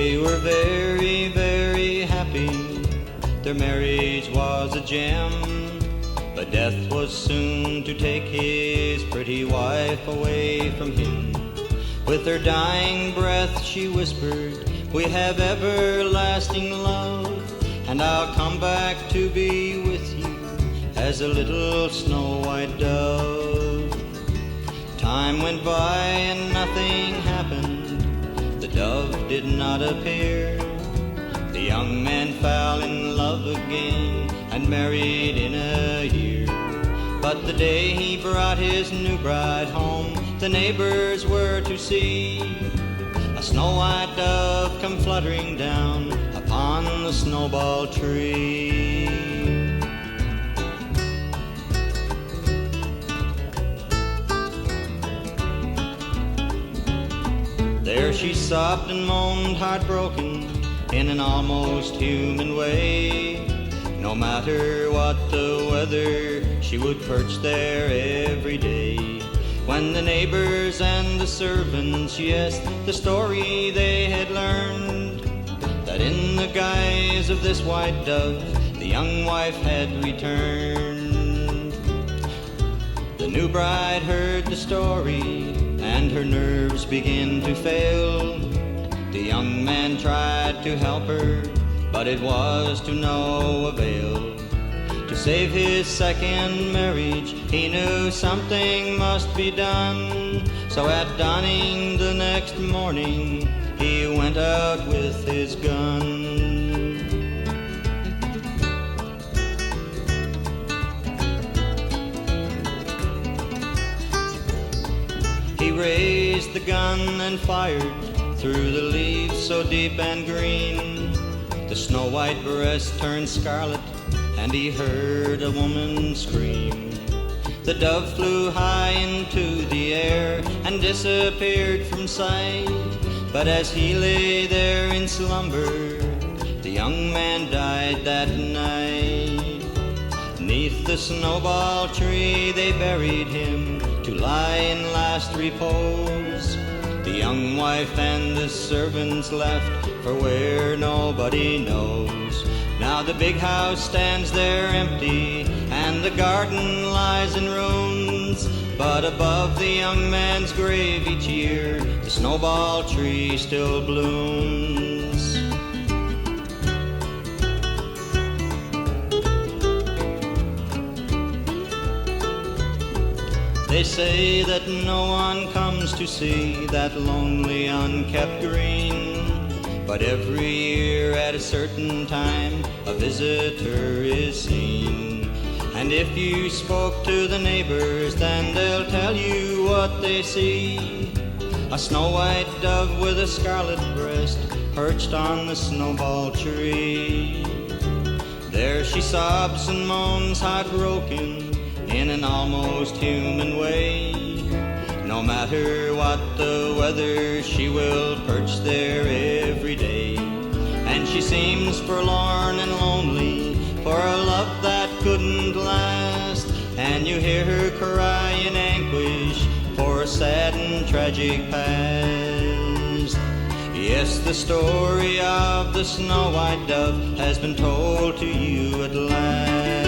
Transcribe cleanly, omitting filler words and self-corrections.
They were very, very happy. Their marriage was a gem, but death was soon to take his pretty wife away from him. With her dying breath she whispered, "We have everlasting love, and I'll come back to be with you as a little snow-white dove." Time went by and nothing happened. The dove did not appear. The young man fell in love again and married in a year. But the day he brought his new bride home, the neighbors were to see a snow-white dove come fluttering down upon the snowball tree. There she sobbed and moaned, heartbroken, in an almost human way. No matter what the weather, she would perch there every day. When the neighbors and the servants, yes, the story they had learned, that in the guise of this white dove, the young wife had returned. The new bride heard the story, and her nerves began to fail. The young man tried to help her, but it was to no avail. To save his second marriage, he knew something must be done. So at dawning the next morning, he went out with his gun. He raised the gun and fired through the leaves so deep and green. The snow-white breast turned scarlet, and he heard a woman scream. The dove flew high into the air and disappeared from sight. But as he lay there in slumber, the young man died that night. 'Neath the snowball tree they buried him to lie in last repose. The young wife and the servants left for where nobody knows. Now the big house stands there empty, and the garden lies in ruins. But above the young man's grave each year, the snowball tree still blooms. They say that no one comes to see that lonely, unkept green, but every year at a certain time a visitor is seen. And if you spoke to the neighbors, then they'll tell you what they see. A snow-white dove with a scarlet breast perched on the snowball tree. There she sobs and moans, heartbroken, in an almost human way. No matter what the weather, she will perch there every day. And she seems forlorn and lonely for a love that couldn't last. And you hear her cry in anguish for a sad and tragic past. Yes, the story of the snow-white dove has been told to you at last.